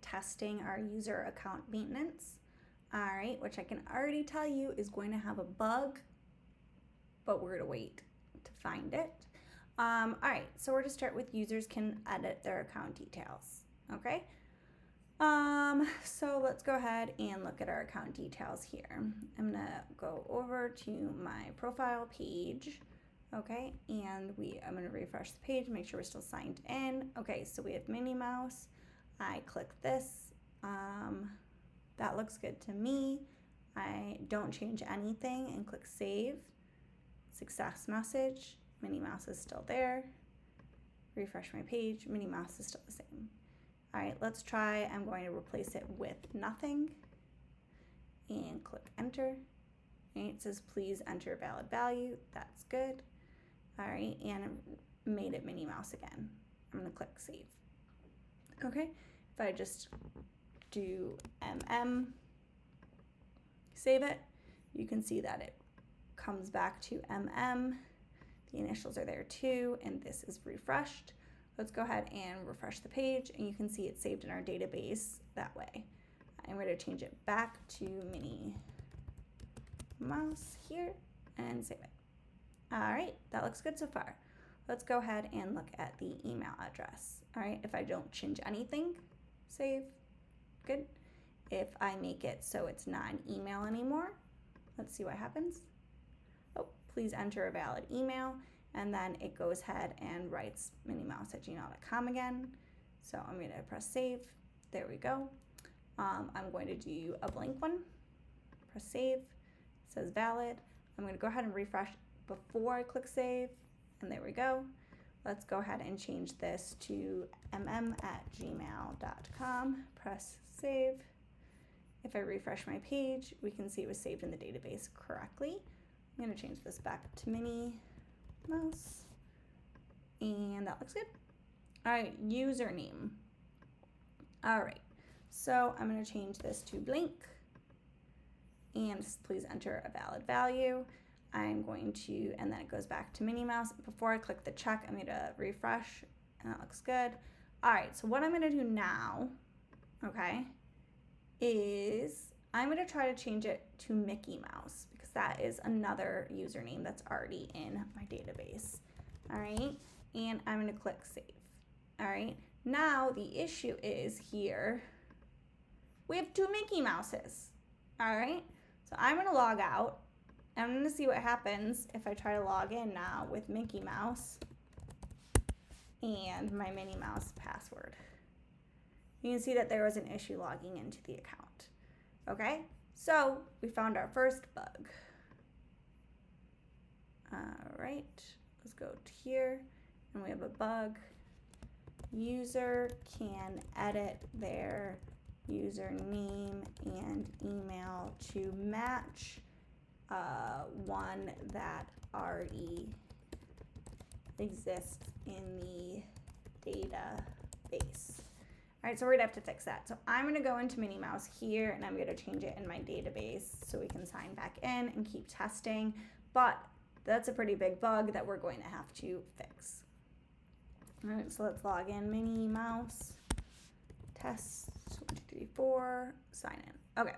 testing our user account maintenance. All right, which I can already tell you is going to have a bug, but we're gonna wait to find it. All right, so we're gonna start with users can edit their account details, okay? So let's go ahead and look at our account details here. I'm gonna go over to my profile page, okay? And I'm gonna refresh the page, make sure we're still signed in. Okay, so we have Minnie Mouse. I click this. That looks good to me. I don't change anything and click save. Success message. Minnie Mouse is still there. Refresh my page. Minnie Mouse is still the same. All right, let's try. I'm going to replace it with nothing and click enter. Okay, it says please enter valid value. That's good. All right, and it made it Minnie Mouse again. I'm gonna click save. Okay, if I just do save it, you can see that it comes back to the initials are there too, and this is refreshed. Let's go ahead and refresh the page, and you can see it's saved in our database that way. I'm going to change it back to Minnie Mouse here and save it. All right, that looks good so far. Let's go ahead and look at the email address. All right, if I don't change anything, save, good. If I make it so it's not an email anymore, let's see what happens. Oh, please enter a valid email. And then it goes ahead and writes minniemouse@gmail.com again. So I'm going to press save. There we go. I'm going to do a blank one. Press save. It says valid. I'm going to go ahead and refresh before I click save. And there we go. Let's go ahead and change this to mm@gmail.com. Press save. If I refresh my page, we can see it was saved in the database correctly. I'm going to change this back to Minnie Mouse, and that looks good. All right, username. All right, so I'm going to change this to blank, and please enter a valid value. I'm going to, and then it goes back to Minnie Mouse. Before I click the check, I'm going to refresh, and that looks good. All right, so what I'm going to do now, okay, is I'm going to try to change it to Mickey Mouse, because that is another username that's already in my database. All right, and I'm going to click save. All right, now the issue is here, we have two Mickey Mouses. All right, so I'm going to log out. I'm going to see what happens if I try to log in now with Mickey Mouse and my Minnie Mouse password. You can see that there was an issue logging into the account. Okay, so we found our first bug. All right, let's go to here, and we have a bug. User can edit their username and email to match one that already exists in the database. All right, so we're gonna have to fix that. So I'm gonna go into Minnie Mouse here, and I'm gonna change it in my database so we can sign back in and keep testing. But that's a pretty big bug that we're going to have to fix. All right, so let's log in, Minnie Mouse, test 1, 2, 3, 4, sign in. Okay.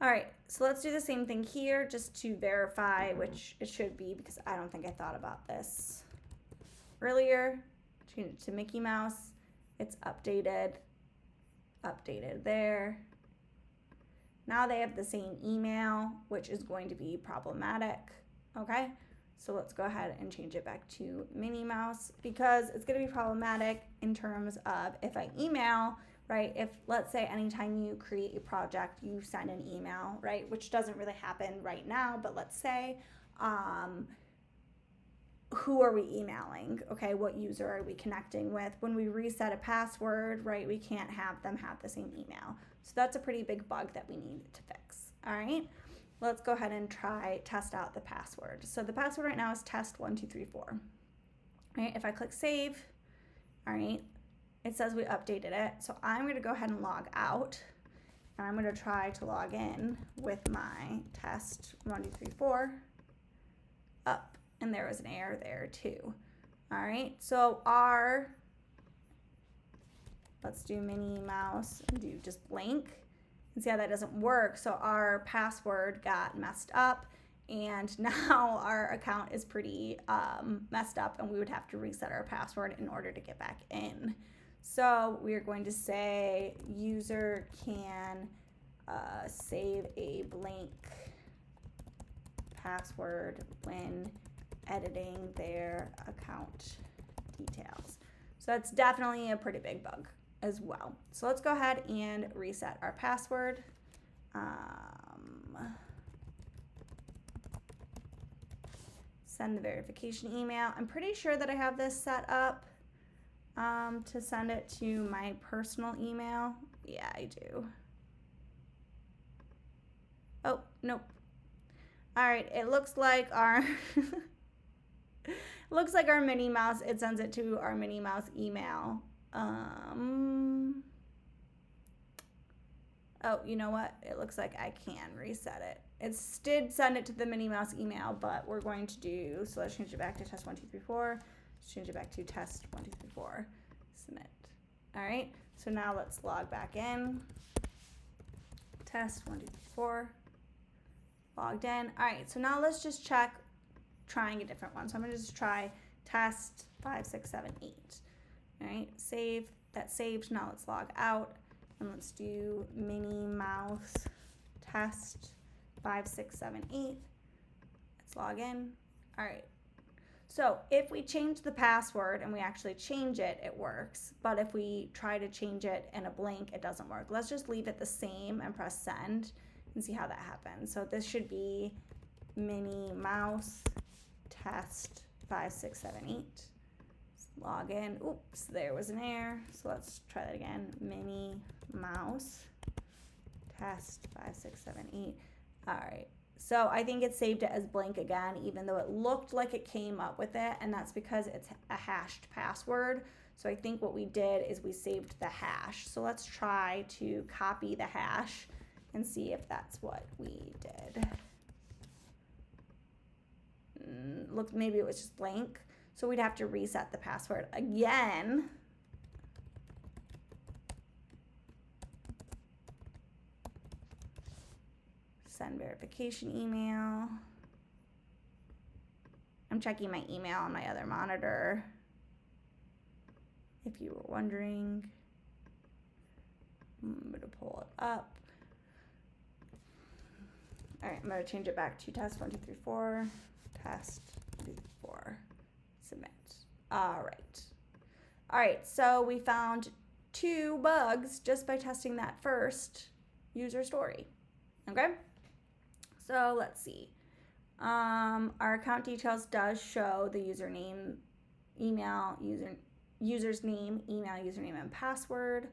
All right, so let's do the same thing here just to verify, which it should be because I don't think I thought about this earlier. Change it to Mickey Mouse. It's updated there. Now they have the same email, which is going to be problematic, okay? So let's go ahead and change it back to Minnie Mouse, because it's gonna be problematic in terms of if I email, right? If, let's say, anytime you create a project, you send an email, right? Which doesn't really happen right now, but let's say, who are we emailing? Okay, what user are we connecting with? When we reset a password, right, we can't have them have the same email. So that's a pretty big bug that we need to fix. All right, let's go ahead and test out the password. So the password right now is test1234. All right, if I click save, all right, it says we updated it. So I'm going to go ahead and log out, and I'm going to try to log in with my test1234 up. And there was an error there too. All right, so our let's do Minnie Mouse and do just blank and see how that doesn't work. So our password got messed up, and now our account is pretty messed up, and we would have to reset our password in order to get back in. So we are going to say user can save a blank password when editing their account details. So that's definitely a pretty big bug as well. So let's go ahead and reset our password. Send the verification email. I'm pretty sure that I have this set up to send it to my personal email. Yeah, I do. Oh, nope. All right, it looks like our Minnie Mouse, it sends it to our Minnie Mouse email. Oh, you know what? It looks like I can reset it. It did send it to the Minnie Mouse email, but we're going to do, so let's change it back to test1234. Let's change it back to test1234. Submit. All right, so now let's log back in. Test1234. Logged in. All right, so now let's just check trying a different one. So I'm gonna just try test 5678. All right, save. That saved. Now let's log out and let's do Minnie Mouse test 5678. Let's log in. All right. So if we change the password and we actually change it, it works. But if we try to change it in a blank, it doesn't work. Let's just leave it the same and press send and see how that happens. So this should be Minnie Mouse test 5678. Let's log in. Oops, there was an error. So let's try that again. Minnie Mouse test 5678. All right. So I think it saved it as blank again, even though it looked like it came up with it, and that's because it's a hashed password. So I think what we did is we saved the hash. So let's try to copy the hash and see if that's what we did. Look, maybe it was just blank. So we'd have to reset the password again. Send verification email. I'm checking my email on my other monitor, if you were wondering. I'm going to pull it up. All right, I'm going to change it back to test1234, test1234, submit. All right, so we found 2 bugs just by testing that first user story, okay? So let's see. Our account details does show the username, email, user's name, email, username, and password.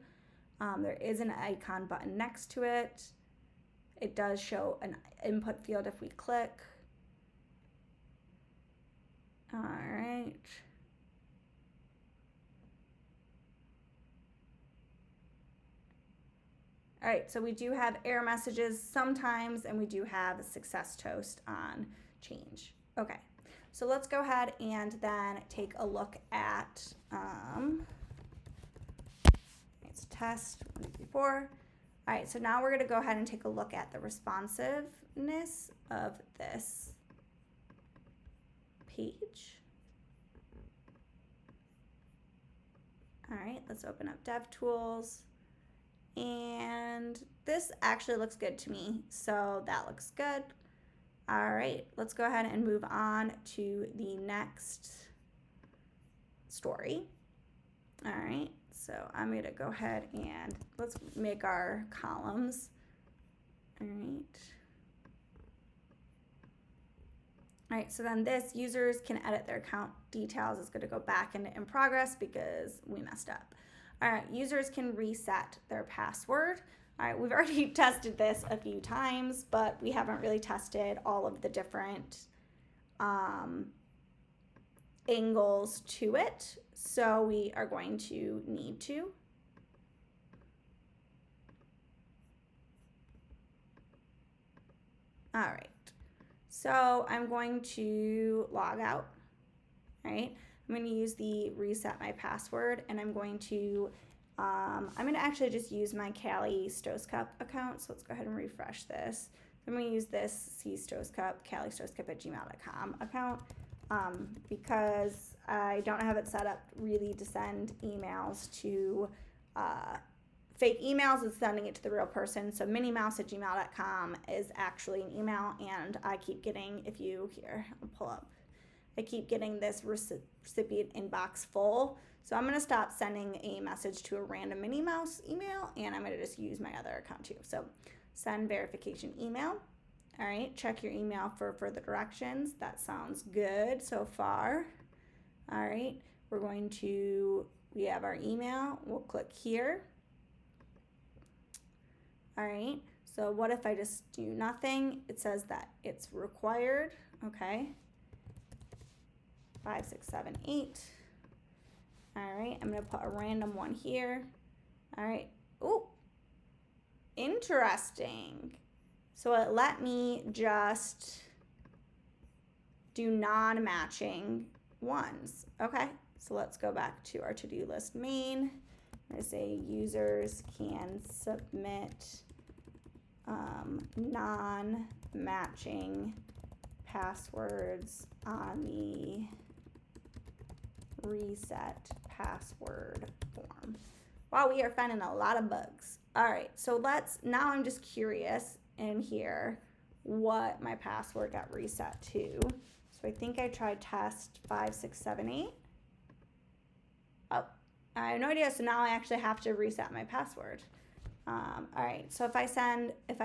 There is an icon button next to it. It does show an input field if we click. All right. All right, so we do have error messages sometimes, and we do have a success toast on change. Okay, so let's go ahead and then take a look at, it's test 1, 2, 3, 4. All right, so now we're gonna go ahead and take a look at the responsiveness of this page. All right, let's open up DevTools. And this actually looks good to me, so that looks good. All right, let's go ahead and move on to the next story. All right, so I'm gonna go ahead and let's make our columns. All right, so then this users can edit their account details is gonna go back into in progress because we messed up. All right, users can reset their password. All right, we've already tested this a few times, but we haven't really tested all of the different angles to it. So we are going to need to. All right, so I'm going to log out, all right? I'm going to use the reset my password, and I'm going to I'm going to actually just use my Callie Stoscup account. So let's go ahead and refresh this. So I'm going to use this cstoscup, calliestoscup@gmail.com account because I don't have it set up really to send emails to fake emails. It's sending it to the real person. So minniemouse@gmail.com is actually an email, and I keep getting, I'll pull up. I keep getting this recipient inbox full. So I'm going to stop sending a message to a random Minnie Mouse email, and I'm going to just use my other account too. So send verification email. All right, check your email for further directions. That sounds good so far. All right, we have our email. We'll click here. All right, so what if I just do nothing? It says that it's required. Okay. 5, 6, 7, 8. All right, I'm going to put a random one here. All right. Oh, interesting. So it let me just do non-matching ones. Okay, so let's go back to our to-do list main. I'm going to say users can submit non-matching passwords on the reset password form. Wow, we are finding a lot of bugs. All right, so now I'm just curious in here what my password got reset to. So I think I tried test 5, 6, 7, 8. Oh, I have no idea. So now I actually have to reset my password. All right, so if I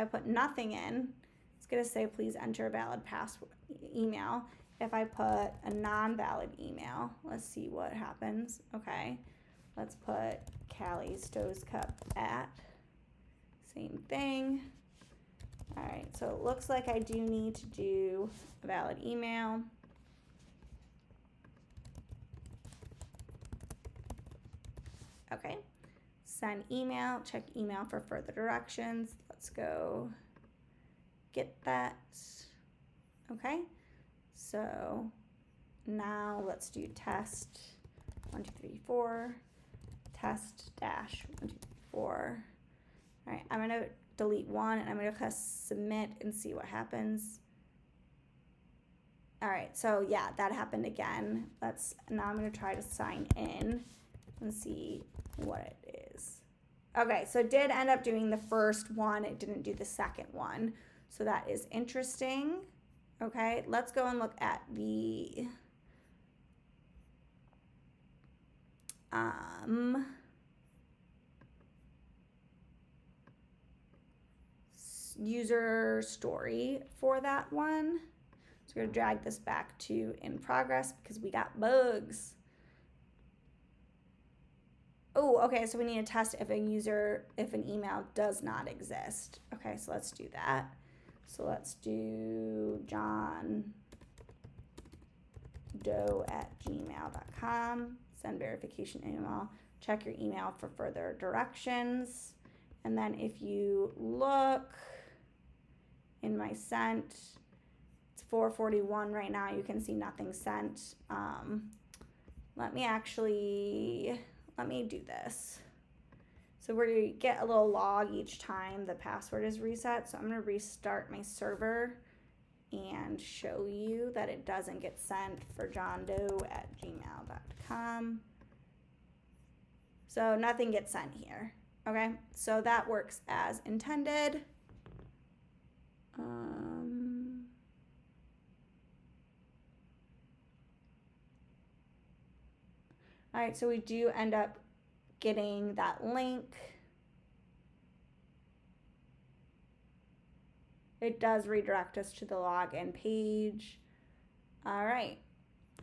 put nothing in, it's gonna say please enter a valid password email. If I put a non-valid email, let's see what happens. Okay, let's put Callie Stoscup at, same thing. All right, so it looks like I do need to do a valid email. Okay, send email, check email for further directions. Let's go get that. Okay, so now let's do test 1, 2, 3, 4, test dash 1, 2, 3, 4. All right, I'm gonna delete one and I'm gonna press submit and see what happens. All right, so yeah, that happened again. Now I'm gonna try to sign in and see what it is. Okay, so it did end up doing the first one. It didn't do the second one. So that is interesting. Okay, let's go and look at the user story for that one. So we're gonna drag this back to in progress because we got bugs. Oh, okay, so we need to test if an email does not exist. Okay, so let's do that. So let's do johndoe@gmail.com, send verification email, check your email for further directions. And then if you look in my sent, it's 4:41 right now. You can see nothing sent. Let me do this. So we get a little log each time the password is reset. So I'm gonna restart my server and show you that it doesn't get sent for johndoe@gmail.com. So nothing gets sent here. Okay, so that works as intended. All right, so we do end up getting that link. It does redirect us to the login page. All right,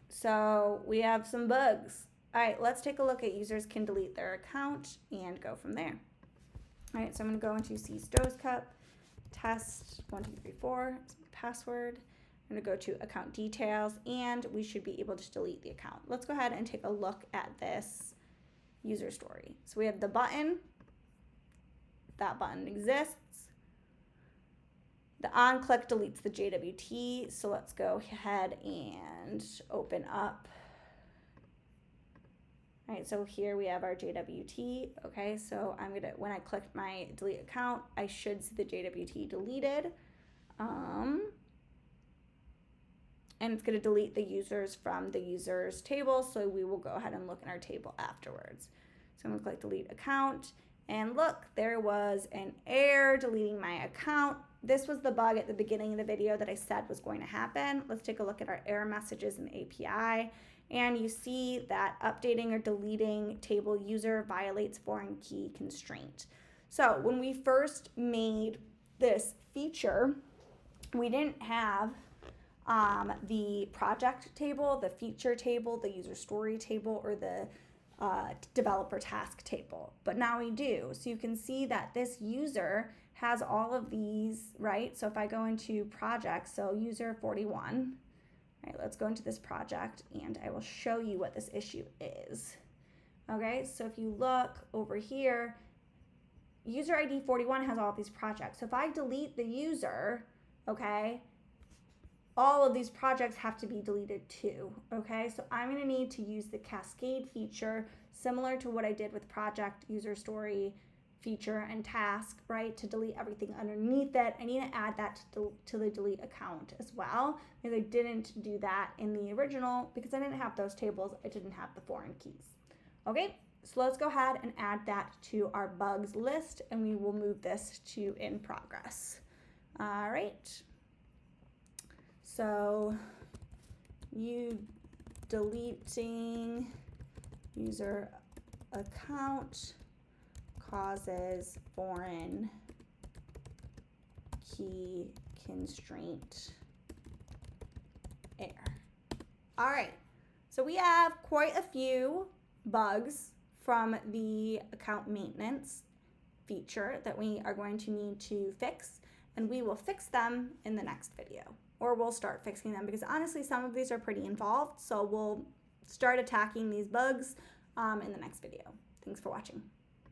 so we have some bugs. All right, let's take a look at users can delete their account and go from there. All right, so I'm gonna go into cstoscup, test 1, 2, 3, 4, password. I'm gonna go to account details and we should be able to delete the account. Let's go ahead and take a look at this user story. So we have the button. That button exists. The on click deletes the JWT. So let's go ahead and open up All right, so here we have our JWT. Okay, so when I click my delete account, I should see the JWT deleted. And it's going to delete the users from the users table, so we will go ahead and look in our table afterwards. So I'm going to click delete account, and look, there was an error deleting my account. This was the bug at the beginning of the video that I said was going to happen. Let's take a look at our error messages in the API, and you see that updating or deleting table user violates foreign key constraint. So when we first made this feature, we didn't have the project table, the feature table, the user story table, or the developer task table. But now we do. So you can see that this user has all of these, right? So if I go into project, so user 41, right, let's go into this project and I will show you what this issue is. Okay, so if you look over here, user ID 41 has all of these projects. So if I delete the user, okay, all of these projects have to be deleted too, okay? So I'm gonna need to use the cascade feature, similar to what I did with project, user story, feature, and task, right? To delete everything underneath it. I need to add that to the delete account as well, because I didn't do that in the original, because I didn't have those tables, I didn't have the foreign keys. Okay, so let's go ahead and add that to our bugs list, and we will move this to in progress. All right. So you deleting user account causes foreign key constraint error. All right, so we have quite a few bugs from the account maintenance feature that we are going to need to fix, and we will fix them in the next video. Or we'll start fixing them, because honestly some of these are pretty involved, so we'll start attacking these bugs in the next video. Thanks for watching.